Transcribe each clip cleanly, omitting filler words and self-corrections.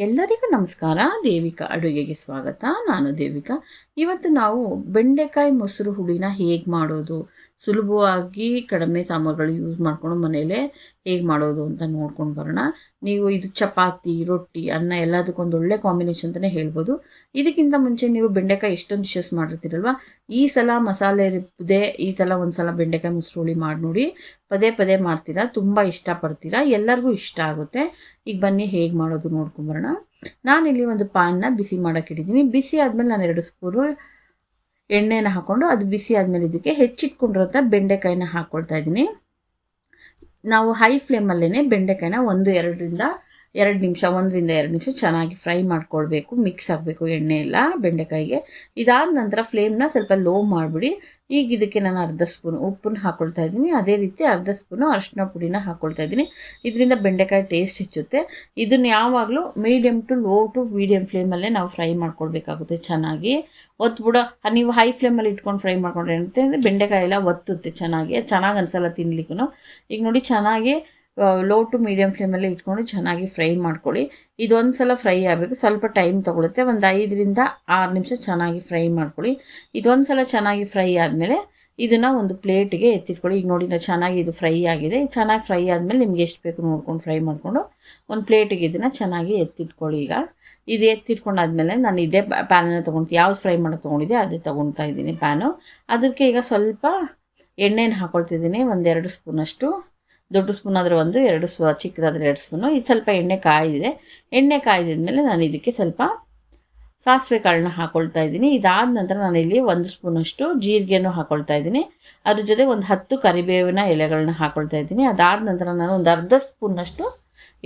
ಎಲ್ಲರಿಗೂ ನಮಸ್ಕಾರ. ದೇವಿಕಾ ಅಡುಗೆಗೆ ಸ್ವಾಗತ. ನಾನು ದೇವಿಕಾ. ಇವತ್ತು ನಾವು ಬೆಂಡೆಕಾಯಿ ಮೊಸರು ಹುಳಿನ ಹೇಗೆ ಮಾಡೋದು, ಸುಲಭವಾಗಿ ಕಡಿಮೆ ಸಾಮಗ್ರಿಗಳು ಯೂಸ್ ಮಾಡ್ಕೊಂಡು ಮನೇಲೇ ಹೇಗೆ ಮಾಡೋದು ಅಂತ ನೋಡ್ಕೊಂಡು ಬರೋಣ. ನೀವು ಇದು ಚಪಾತಿ, ರೊಟ್ಟಿ, ಅನ್ನ ಎಲ್ಲದಕ್ಕೊಂದು ಒಳ್ಳೆ ಕಾಂಬಿನೇಷನ್ ಅಂತಲೇ ಹೇಳ್ಬೋದು. ಇದಕ್ಕಿಂತ ಮುಂಚೆ ನೀವು ಬೆಂಡೆಕಾಯಿ ಎಷ್ಟೊಂದು ಡಿಶಸ್ ಮಾಡಿರ್ತೀರಲ್ವ, ಈ ಸಲ ಮಸಾಲೆ ರುಬ್ಬದೆ ಈ ಸಲ ಒಂದು ಸಲ ಬೆಂಡೆಕಾಯಿ ಮೊಸರು ಹುಳಿ ಮಾಡಿ ನೋಡಿ. ಪದೇ ಪದೇ ಮಾಡ್ತೀರಾ, ತುಂಬ ಇಷ್ಟಪಡ್ತೀರಾ, ಎಲ್ಲರಿಗೂ ಇಷ್ಟ ಆಗುತ್ತೆ. ಈಗ ಬನ್ನಿ ಹೇಗೆ ಮಾಡೋದು ನೋಡ್ಕೊಂಬರೋಣ. ನಾನಿಲ್ಲಿ ಒಂದು ಪಾನ್ನ ಬಿಸಿ ಮಾಡೋಕ್ಕಿಟ್ಟಿದ್ದೀನಿ. ಬಿಸಿ ಆದಮೇಲೆ ನಾನು 2 ಸ್ಪೂನು ಎಣ್ಣೆನ ಹಾಕ್ಕೊಂಡು, ಅದು ಬಿಸಿ ಆದಮೇಲೆ ಇದಕ್ಕೆ ಹೆಚ್ಚಿಟ್ಕೊಂಡಿರೋಂಥ ಬೆಂಡೆಕಾಯಿನ ಹಾಕ್ಕೊಳ್ತಾ ಇದ್ದೀನಿ. ನಾವು ಹೈ ಫ್ಲೇಮಲ್ಲೇ ಬೆಂಡೆಕಾಯಿನ 1-2 ನಿಮಿಷ ಚೆನ್ನಾಗಿ ಫ್ರೈ ಮಾಡ್ಕೊಳ್ಬೇಕು. ಮಿಕ್ಸ್ ಆಗಬೇಕು ಎಣ್ಣೆ ಎಲ್ಲ ಬೆಂಡೆಕಾಯಿಗೆ. ಇದಾದ ನಂತರ ಫ್ಲೇಮ್ನ ಸ್ವಲ್ಪ ಲೋ ಮಾಡಿಬಿಡಿ. ಈಗ ಇದಕ್ಕೆ ನಾನು 1/2 ಸ್ಪೂನ್ ಉಪ್ಪನ್ನು ಹಾಕ್ಕೊಳ್ತಾ ಇದ್ದೀನಿ. ಅದೇ ರೀತಿ 1/2 ಸ್ಪೂನು ಅರಿಶಿನ ಪುಡಿನ ಹಾಕ್ಕೊಳ್ತಾ ಇದ್ದೀನಿ. ಇದರಿಂದ ಬೆಂಡೆಕಾಯಿ ಟೇಸ್ಟ್ ಹೆಚ್ಚುತ್ತೆ. ಇದನ್ನು ಯಾವಾಗಲೂ medium to low to medium ಫ್ಲೇಮಲ್ಲೇ ನಾವು ಫ್ರೈ ಮಾಡ್ಕೊಳ್ಬೇಕಾಗುತ್ತೆ ಚೆನ್ನಾಗಿ. ಒತ್ಬಿಡೋ ನೀವು ಹೈ ಫ್ಲೇಮಲ್ಲಿ ಇಟ್ಕೊಂಡು ಫ್ರೈ ಮಾಡ್ಕೊಂಡ್ರೆ ಏನಂತೆ ಅಂದರೆ ಬೆಂಡೆಕಾಯಿ ಎಲ್ಲ ಒತ್ತುತ್ತೆ ಚೆನ್ನಾಗಿ ಅನಿಸಲ್ಲ ತಿನ್ಲಿಕ್ಕೂ. ಈಗ ನೋಡಿ ಚೆನ್ನಾಗಿ ಲೋ ಟು ಮೀಡಿಯಮ್ ಫ್ಲೇಮಲ್ಲಿ ಇಟ್ಕೊಂಡು ಚೆನ್ನಾಗಿ ಫ್ರೈ ಮಾಡ್ಕೊಳ್ಳಿ. ಇದೊಂದು ಸಲ ಫ್ರೈ ಆಗಬೇಕು, ಸ್ವಲ್ಪ ಟೈಮ್ ತೊಗೊಳುತ್ತೆ. ಒಂದು 5-6 ನಿಮಿಷ ಚೆನ್ನಾಗಿ ಫ್ರೈ ಮಾಡ್ಕೊಳ್ಳಿ. ಇದೊಂದು ಸಲ ಚೆನ್ನಾಗಿ ಫ್ರೈ ಆದಮೇಲೆ ಇದನ್ನು ಒಂದು ಪ್ಲೇಟಿಗೆ ಎತ್ತಿಟ್ಕೊಳ್ಳಿ. ಈಗ ನೋಡಿ ಚೆನ್ನಾಗಿ ಇದು ಫ್ರೈ ಆಗಿದೆ. ಚೆನ್ನಾಗಿ ಫ್ರೈ ಆದಮೇಲೆ ನಿಮ್ಗೆ ಎಷ್ಟು ಬೇಕು ನೋಡ್ಕೊಂಡು ಫ್ರೈ ಮಾಡಿಕೊಂಡು ಒಂದು ಪ್ಲೇಟಿಗೆ ಇದನ್ನು ಚೆನ್ನಾಗಿ ಎತ್ತಿಟ್ಕೊಳ್ಳಿ. ಈಗ ಇದು ಎತ್ತಿಟ್ಕೊಂಡಾದ್ಮೇಲೆ ನಾನು ಇದೇ ಪ್ಯಾನನ್ನು ತೊಗೊಳ್ತೀನಿ. ಯಾವ್ದು ಫ್ರೈ ಮಾಡೋದು ತೊಗೊಂಡಿದ್ದೆ ಅದೇ ತೊಗೊಳ್ತಾ ಇದ್ದೀನಿ ಪ್ಯಾನು. ಅದಕ್ಕೆ ಈಗ ಸ್ವಲ್ಪ ಎಣ್ಣೆನ ಹಾಕ್ಕೊಳ್ತಿದ್ದೀನಿ. 1-2 ಸ್ಪೂನಷ್ಟು. ದೊಡ್ಡ ಸ್ಪೂನ್ ಆದರೆ 1, 2 ಚಿಕ್ಕದಾದರೆ 2 ಸ್ಪೂನು. ಇದು ಸ್ವಲ್ಪ ಎಣ್ಣೆ ಕಾಯ್ದಿದೆ. ಎಣ್ಣೆ ಕಾಯ್ದಿದ್ಮೇಲೆ ನಾನು ಇದಕ್ಕೆ ಸ್ವಲ್ಪ ಸಾಸಿವೆ ಕಾಳನ್ನ ಹಾಕ್ಕೊಳ್ತಾ ಇದ್ದೀನಿ. ಇದಾದ ನಂತರ ನಾನಿಲ್ಲಿ 1 ಸ್ಪೂನಷ್ಟು ಜೀರಿಗೆಯನ್ನು ಹಾಕ್ಕೊಳ್ತಾ ಇದ್ದೀನಿ. ಅದ್ರ ಜೊತೆ ಒಂದು 10 ಕರಿಬೇವಿನ ಎಲೆಗಳನ್ನ ಹಾಕ್ಕೊಳ್ತಾ ಇದ್ದೀನಿ. ಅದಾದ ನಂತರ ನಾನು ಒಂದು 1/2 ಸ್ಪೂನಷ್ಟು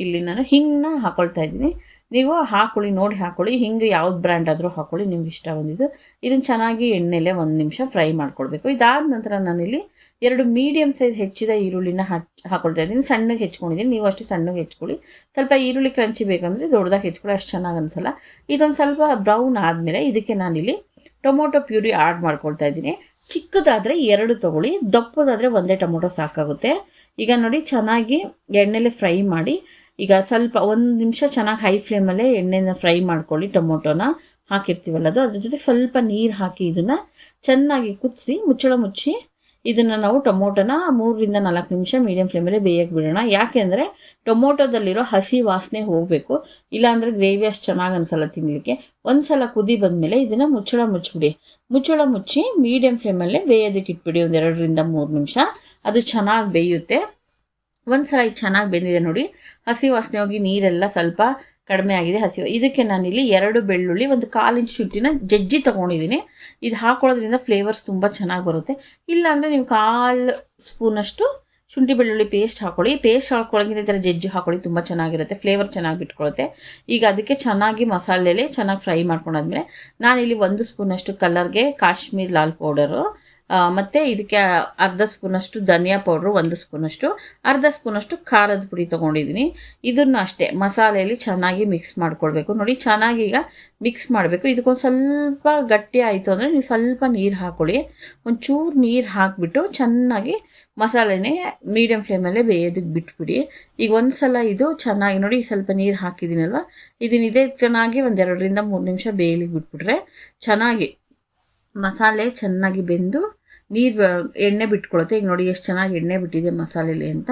ಇಲ್ಲಿ ನಾನು ಹಿಂಗನ್ನ ಹಾಕ್ಕೊಳ್ತಾ ಇದ್ದೀನಿ. ನೀವು ಹಾಕ್ಕೊಳ್ಳಿ, ನೋಡಿ ಹಾಕ್ಕೊಳ್ಳಿ. ಹಿಂಗೆ ಯಾವ್ದು ಬ್ರ್ಯಾಂಡ್ ಆದರೂ ಹಾಕ್ಕೊಳ್ಳಿ, ನಿಮ್ಗೆ ಇಷ್ಟ ಬಂದಿದ್ದು. ಇದನ್ನು ಚೆನ್ನಾಗಿ ಎಣ್ಣೆಲೆ 1 ನಿಮಿಷ ಫ್ರೈ ಮಾಡ್ಕೊಳ್ಬೇಕು. ಇದಾದ ನಂತರ ನಾನಿಲ್ಲಿ 2 ಮೀಡಿಯಮ್ ಸೈಜ್ ಹೆಚ್ಚಿದ ಈರುಳ್ಳಿನ ಹಾಕ್ಕೊಳ್ತಾ ಇದ್ದೀನಿ. ಸಣ್ಣಗೆ ಹೆಚ್ಕೊಂಡಿದ್ದೀನಿ, ನೀವು ಅಷ್ಟು ಸಣ್ಣಗೆ ಹೆಚ್ಕೊಳ್ಳಿ. ಸ್ವಲ್ಪ ಈರುಳ್ಳಿ ಕ್ರಂಚಿ ಬೇಕಂದರೆ ದೊಡ್ಡದಾಗಿ ಹೆಚ್ಕೊಳ್ಳಿ, ಅಷ್ಟು ಚೆನ್ನಾಗಿ ಅನಿಸಲ್ಲ. ಇದೊಂದು ಸ್ವಲ್ಪ ಬ್ರೌನ್ ಆದಮೇಲೆ ಇದಕ್ಕೆ ನಾನಿಲ್ಲಿ ಟೊಮೊಟೊ ಪ್ಯೂರಿ ಆ್ಯಡ್ ಮಾಡ್ಕೊಳ್ತಾ ಇದ್ದೀನಿ. ಚಿಕ್ಕದಾದರೆ 2 ತೊಗೊಳ್ಳಿ, ದಪ್ಪದಾದರೆ 1 ಟೊಮೊಟೊ ಸಾಕಾಗುತ್ತೆ. ಈಗ ನೋಡಿ ಚೆನ್ನಾಗಿ ಎಣ್ಣೆಲೆ ಫ್ರೈ ಮಾಡಿ. ಈಗ ಸ್ವಲ್ಪ 1 ನಿಮಿಷ ಚೆನ್ನಾಗಿ ಹೈ ಫ್ಲೇಮಲ್ಲೇ ಎಣ್ಣೆನ ಫ್ರೈ ಮಾಡ್ಕೊಳ್ಳಿ. ಟೊಮೊಟೊನ ಹಾಕಿರ್ತೀವಲ್ಲ ಅದ್ರ ಜೊತೆ ಸ್ವಲ್ಪ ನೀರು ಹಾಕಿ ಇದನ್ನು ಚೆನ್ನಾಗಿ ಕುದಿಸಿ ಮುಚ್ಚಳ ಮುಚ್ಚಿ ಇದನ್ನು ನಾವು ಟೊಮೊಟೊನ 3-4 ನಿಮಿಷ ಮೀಡಿಯಮ್ ಫ್ಲೇಮಲ್ಲೇ ಬೇಯಕ್ಕೆ ಬಿಡೋಣ. ಯಾಕೆಂದರೆ ಟೊಮೊಟೊದಲ್ಲಿರೋ ಹಸಿ ವಾಸನೆ ಹೋಗಬೇಕು, ಇಲ್ಲಾಂದರೆ ಗ್ರೇವಿ ಅಷ್ಟು ಚೆನ್ನಾಗಿ ಅನಿಸಲ್ಲ ತಿನ್ನಲಿಕ್ಕೆ. ಒಂದು ಸಲ ಕುದಿ ಬಂದಮೇಲೆ ಇದನ್ನು ಮುಚ್ಚಳ ಮುಚ್ಚಿ ಮೀಡಿಯಮ್ ಫ್ಲೇಮಲ್ಲೇ ಬೇಯೋದಕ್ಕೆ ಇಟ್ಬಿಡಿ. 2-3 ನಿಮಿಷ ಅದು ಚೆನ್ನಾಗಿ ಬೇಯುತ್ತೆ. ಒಂದು ಸಲ ಇದು ಚೆನ್ನಾಗಿ ಬೆಂದಿದೆ ನೋಡಿ, ಹಸಿ ವಾಸನೆ ಹೋಗಿ ನೀರೆಲ್ಲ ಸ್ವಲ್ಪ ಕಡಿಮೆ ಆಗಿದೆ. ಇದಕ್ಕೆ ನಾನಿಲ್ಲಿ 2 ಬೆಳ್ಳುಳ್ಳಿ, 1/4 ಇಂಚ್ ಶುಂಠಿನ ಜಜ್ಜಿ ತೊಗೊಂಡಿದ್ದೀನಿ. ಇದು ಹಾಕೊಳ್ಳೋದ್ರಿಂದ ಫ್ಲೇವರ್ಸ್ ತುಂಬ ಚೆನ್ನಾಗಿ ಬರುತ್ತೆ. ಇಲ್ಲಾಂದರೆ ನೀವು 1/4 ಸ್ಪೂನಷ್ಟು ಶುಂಠಿ ಬೆಳ್ಳುಳ್ಳಿ ಪೇಸ್ಟ್ ಹಾಕ್ಕೊಳ್ಳಿ. ಪೇಸ್ಟ್ ಹಾಕ್ಕೊಳ್ಳೋಕ್ಕಿಂತ ಈ ಥರ ಜಜ್ಜಿ ಹಾಕ್ಕೊಳ್ಳಿ, ತುಂಬ ಚೆನ್ನಾಗಿರುತ್ತೆ, ಫ್ಲೇವರ್ ಚೆನ್ನಾಗಿ ಬಿಟ್ಕೊಳ್ಳುತ್ತೆ. ಈಗ ಅದಕ್ಕೆ ಚೆನ್ನಾಗಿ ಮಸಾಲೆಲೆ ಚೆನ್ನಾಗಿ ಫ್ರೈ ಮಾಡ್ಕೊಂಡಾದ್ಮೇಲೆ ನಾನಿಲ್ಲಿ 1 ಸ್ಪೂನಷ್ಟು ಕಲರ್ಗೆ ಕಾಶ್ಮೀರ್ ಲಾಲ್ ಪೌಡರು, ಮತ್ತು ಇದಕ್ಕೆ 1/2 ಸ್ಪೂನಷ್ಟು ಧನಿಯಾ ಪೌಡ್ರು, 1 ಸ್ಪೂನಷ್ಟು, 1/2 ಸ್ಪೂನಷ್ಟು ಖಾರದ ಪುಡಿ ತೊಗೊಂಡಿದ್ದೀನಿ. ಇದನ್ನು ಅಷ್ಟೇ ಮಸಾಲೆಯಲ್ಲಿ ಚೆನ್ನಾಗಿ ಮಿಕ್ಸ್ ಮಾಡ್ಕೊಳ್ಬೇಕು. ನೋಡಿ ಚೆನ್ನಾಗಿ ಈಗ ಮಿಕ್ಸ್ ಮಾಡಬೇಕು. ಇದಕ್ಕೊಂದು ಸ್ವಲ್ಪ ಗಟ್ಟಿ ಆಯಿತು ಅಂದರೆ ನೀವು ಸ್ವಲ್ಪ ನೀರು ಹಾಕ್ಕೊಳ್ಳಿ. ಒಂಚೂರು ನೀರು ಹಾಕಿಬಿಟ್ಟು ಚೆನ್ನಾಗಿ ಮಸಾಲೆನೇ ಮೀಡಿಯಮ್ ಫ್ಲೇಮಲ್ಲೇ ಬೇಯೋದಕ್ಕೆ ಬಿಟ್ಬಿಡಿ. ಈಗ ಒಂದು ಸಲ ಇದು ಚೆನ್ನಾಗಿ ನೋಡಿ ಸ್ವಲ್ಪ ನೀರು ಹಾಕಿದ್ದೀನಲ್ವ, ಇದನ್ನಿದೆ ಚೆನ್ನಾಗಿ 2-3 ನಿಮಿಷ ಬೇಯಲಿಕ್ಕೆ ಬಿಟ್ಬಿಟ್ರೆ ಚೆನ್ನಾಗಿ ಮಸಾಲೆ ಚೆನ್ನಾಗಿ ಬೆಂದು ಎಣ್ಣೆ ಬಿಟ್ಕೊಳುತ್ತೆ. ಈಗ ನೋಡಿ ಎಷ್ಟು ಚೆನ್ನಾಗಿ ಎಣ್ಣೆ ಬಿಟ್ಟಿದೆ ಮಸಾಲೆಲಿ ಅಂತ.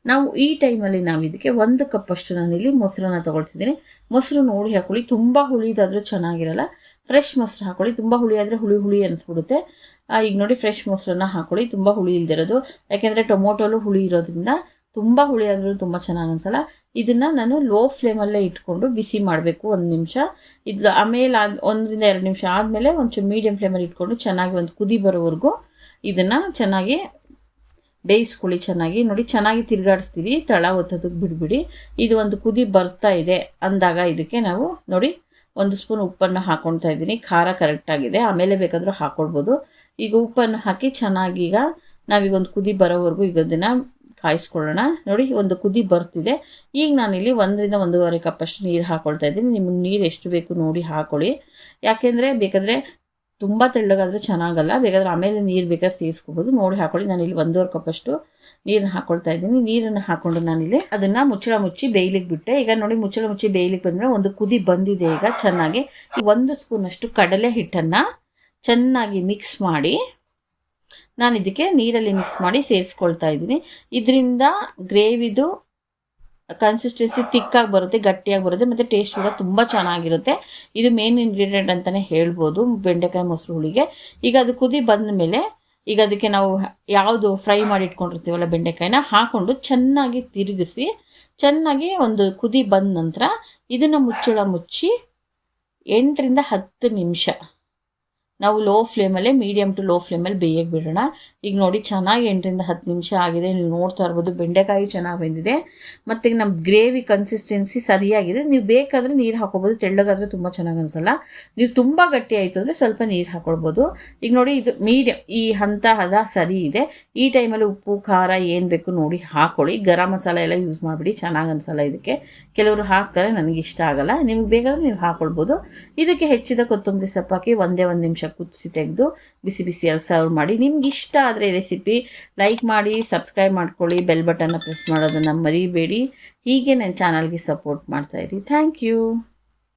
ನಾವು ಈ ಟೈಮಲ್ಲಿ ನಾವು ಇದಕ್ಕೆ 1 ಕಪ್ಪಷ್ಟು ನಾನಿಲ್ಲಿ ಮೊಸರನ್ನ ತೊಗೊಳ್ತಿದ್ದೀನಿ. ಮೊಸರು ನೋಡಿ ಹಾಕ್ಕೊಳ್ಳಿ, ತುಂಬ ಹುಳಿದಾದರೂ ಚೆನ್ನಾಗಿರಲ್ಲ. ಫ್ರೆಶ್ ಮೊಸರು ಹಾಕ್ಕೊಳ್ಳಿ, ತುಂಬ ಹುಳಿ ಆದರೆ ಹುಳಿ ಅನಿಸ್ಬಿಡುತ್ತೆ. ಈಗ ನೋಡಿ ಫ್ರೆಶ್ ಮೊಸರನ್ನ ಹಾಕ್ಕೊಳ್ಳಿ, ತುಂಬ ಹುಳಿ ಇಲ್ದಿರೋದು. ಯಾಕೆಂದರೆ ಟೊಮೊಟೊಲು ಹುಳಿ ಇರೋದ್ರಿಂದ ತುಂಬ ಹುಳಿ ಆದರೂ ತುಂಬ ಚೆನ್ನಾಗಿ ಅನಿಸಲ್ಲ. ಇದನ್ನು ನಾನು ಲೋ ಫ್ಲೇಮಲ್ಲೇ ಇಟ್ಕೊಂಡು ಬಿಸಿ ಮಾಡಬೇಕು 1 ನಿಮಿಷ. ಇದು ಆಮೇಲೆ 1-2 ನಿಮಿಷ ಆದಮೇಲೆ ಒಂಚೂರು ಮೀಡಿಯಮ್ ಫ್ಲೇಮಲ್ಲಿ ಇಟ್ಕೊಂಡು ಚೆನ್ನಾಗಿ ಒಂದು ಕುದಿ ಬರೋವರೆಗೂ ಇದನ್ನು ಚೆನ್ನಾಗಿ ಬೇಯಿಸ್ಕೊಳ್ಳಿ. ಚೆನ್ನಾಗಿ ನೋಡಿ ಚೆನ್ನಾಗಿ ತಿರುಗಾಡಿಸ್ತೀವಿ, ತಳ ಒತ್ತೋದಕ್ಕೆ ಬಿಡ್ಬಿಡಿ. ಇದು ಒಂದು ಕುದಿ ಬರ್ತಾ ಇದೆ ಅಂದಾಗ ಇದಕ್ಕೆ ನಾವು ನೋಡಿ 1 ಸ್ಪೂನ್ ಉಪ್ಪನ್ನು ಹಾಕ್ಕೊಳ್ತಾ ಇದ್ದೀನಿ. ಖಾರ ಕರೆಕ್ಟಾಗಿದೆ, ಆಮೇಲೆ ಬೇಕಾದರೂ ಹಾಕ್ಕೊಳ್ಬೋದು. ಈಗ ಉಪ್ಪನ್ನು ಹಾಕಿ ಚೆನ್ನಾಗಿ ಈಗ ನಾವೀಗ ಒಂದು ಕುದಿ ಬರೋವರೆಗೂ ಈಗ ಅದನ್ನು ಕಾಯಿಸ್ಕೊಳ್ಳೋಣ. ನೋಡಿ ಒಂದು ಕುದಿ ಬರ್ತಿದೆ. ಈಗ ನಾನಿಲ್ಲಿ 1-1.5 ಕಪ್ಪಷ್ಟು ನೀರು ಹಾಕ್ಕೊಳ್ತಾ ಇದ್ದೀನಿ. ನಿಮಗೆ ನೀರು ಎಷ್ಟು ಬೇಕು ನೋಡಿ ಹಾಕ್ಕೊಳ್ಳಿ. ಯಾಕೆಂದರೆ ಬೇಕಾದರೆ ತುಂಬ ತೆಳ್ಳಗಾದರೆ ಚೆನ್ನಾಗಲ್ಲ. ಬೇಕಾದ್ರೆ ಆಮೇಲೆ ನೀರು ಬೇಕಾದ್ರೆ ಸೇರಿಸ್ಕೋಬೋದು. ನೋಡಿ ಹಾಕೊಳ್ಳಿ. ನಾನಿಲ್ಲಿ 1.5 ಕಪ್ಪಷ್ಟು ನೀರನ್ನು ಹಾಕ್ಕೊಳ್ತಾ ಇದ್ದೀನಿ. ನೀರನ್ನು ಹಾಕ್ಕೊಂಡು ನಾನಿಲ್ಲಿ ಅದನ್ನು ಮುಚ್ಚಳ ಮುಚ್ಚಿ ಬೇಯ್ಲಿಕ್ಕೆ ಬಿಟ್ಟೆ. ಈಗ ನೋಡಿ ಮುಚ್ಚಳ ಮುಚ್ಚಿ ಬೇಯ್ಲಿಕ್ಕೆ ಬಂದರೆ ಒಂದು ಕುದಿ ಬಂದಿದೆ. ಈಗ ಚೆನ್ನಾಗಿ 1 ಸ್ಪೂನಷ್ಟು ಕಡಲೆ ಹಿಟ್ಟನ್ನು ಚೆನ್ನಾಗಿ ಮಿಕ್ಸ್ ಮಾಡಿ ನಾನು ಇದಕ್ಕೆ ನೀರಲ್ಲಿ ಮಿಕ್ಸ್ ಮಾಡಿ ಸೇರಿಸ್ಕೊಳ್ತಾ ಇದ್ದೀನಿ. ಇದರಿಂದ ಗ್ರೇವಿದು ಕನ್ಸಿಸ್ಟೆನ್ಸಿ ತಿಕ್ಕಾಗಿ ಬರುತ್ತೆ, ಗಟ್ಟಿಯಾಗಿ ಬರುತ್ತೆ, ಮತ್ತು ಟೇಸ್ಟ್ ಕೂಡ ತುಂಬ ಚೆನ್ನಾಗಿರುತ್ತೆ. ಇದು ಮೇನ್ ಇಂಗ್ರೀಡಿಯೆಂಟ್ ಅಂತಲೇ ಹೇಳ್ಬೋದು ಬೆಂಡೆಕಾಯಿ ಮೊಸರು ಹುಳಿಗೆ. ಈಗ ಅದು ಕುದಿ ಬಂದ ಮೇಲೆ ಈಗ ಅದಕ್ಕೆ ನಾವು ಯಾವುದು ಫ್ರೈ ಮಾಡಿ ಇಟ್ಕೊಂಡಿರ್ತೀವಲ್ಲ ಬೆಂಡೆಕಾಯಿನ ಹಾಕ್ಕೊಂಡು ಚೆನ್ನಾಗಿ ತಿರುಗಿಸಿ, ಚೆನ್ನಾಗಿ ಒಂದು ಕುದಿ ಬಂದ ನಂತರ ಇದನ್ನು ಮುಚ್ಚಳ ಮುಚ್ಚಿ 8 ರಿಂದ 10 ನಿಮಿಷ ನಾವು ಲೋ ಫ್ಲೇಮಲ್ಲೇ, ಮೀಡಿಯಮ್ ಟು ಲೋ ಫ್ಲೇಮಲ್ಲಿ ಬೇಯಕ್ಕೆ ಬಿಡೋಣ. ಈಗ ನೋಡಿ ಚೆನ್ನಾಗಿ 8 ರಿಂದ 10 ನಿಮಿಷ ಆಗಿದೆ. ನೀವು ನೋಡ್ತಾ ಇರ್ಬೋದು ಬೆಂಡೆಕಾಯಿ ಚೆನ್ನಾಗಿ ಬೆಂದಿದೆ, ಮತ್ತು ನಮ್ಮ ಗ್ರೇವಿ ಕನ್ಸಿಸ್ಟೆನ್ಸಿ ಸರಿಯಾಗಿದೆ. ನೀವು ಬೇಕಾದರೆ ನೀರು ಹಾಕೋಬೋದು, ತೆಳ್ಳಗಾದರೆ ತುಂಬ ಚೆನ್ನಾಗಿ ಅನಿಸಲ್ಲ. ನೀವು ತುಂಬ ಗಟ್ಟಿ ಆಯಿತು ಅಂದರೆ ಸ್ವಲ್ಪ ನೀರು ಹಾಕ್ಕೊಳ್ಬೋದು. ಈಗ ನೋಡಿ ಇದು ಮೀಡಿಯಮ್, ಈ ಹದ ಸರಿ ಇದೆ. ಈ ಟೈಮಲ್ಲಿ ಉಪ್ಪು ಖಾರ ಏನು ಬೇಕು ನೋಡಿ ಹಾಕ್ಕೊಳ್ಳಿ. ಗರಂ ಮಸಾಲ ಎಲ್ಲ ಯೂಸ್ ಮಾಡಿಬಿಡಿ, ಚೆನ್ನಾಗಿ ಅನಿಸಲ್ಲ ಇದಕ್ಕೆ. ಕೆಲವರು ಹಾಕ್ತಾರೆ, ನನಗೆ ಇಷ್ಟ ಆಗಲ್ಲ. ನಿಮಗೆ ಬೇಕಾದರೆ ನೀವು ಹಾಕ್ಕೊಳ್ಬೋದು. ಇದಕ್ಕೆ ಹೆಚ್ಚಿದ ಕೊತ್ತಂಬರಿ ಸೊಪ್ಪು ಹಾಕಿ 1 ನಿಮಿಷ ಕುದಿಸಿ ತೆಗೆದು ಬಿಸಿ ಬಿಸಿಯಾಗಿ ಸರ್ವ್ ಮಾಡಿ. ನಿಮ್ಗೆ ಇಷ್ಟ ಆದರೆ ರೆಸಿಪಿ ಲೈಕ್ ಮಾಡಿ, ಸಬ್ಸ್ಕ್ರೈಬ್ ಮಾಡ್ಕೊಳ್ಳಿ, ಬೆಲ್ ಬಟನ್ನ ಪ್ರೆಸ್ ಮಾಡೋದನ್ನು ಮರಿಬೇಡಿ. ಹೀಗೆ ನನ್ನ ಚಾನಲ್ಗೆ ಸಪೋರ್ಟ್ ಮಾಡ್ತಾಯಿರಿ. Thank you.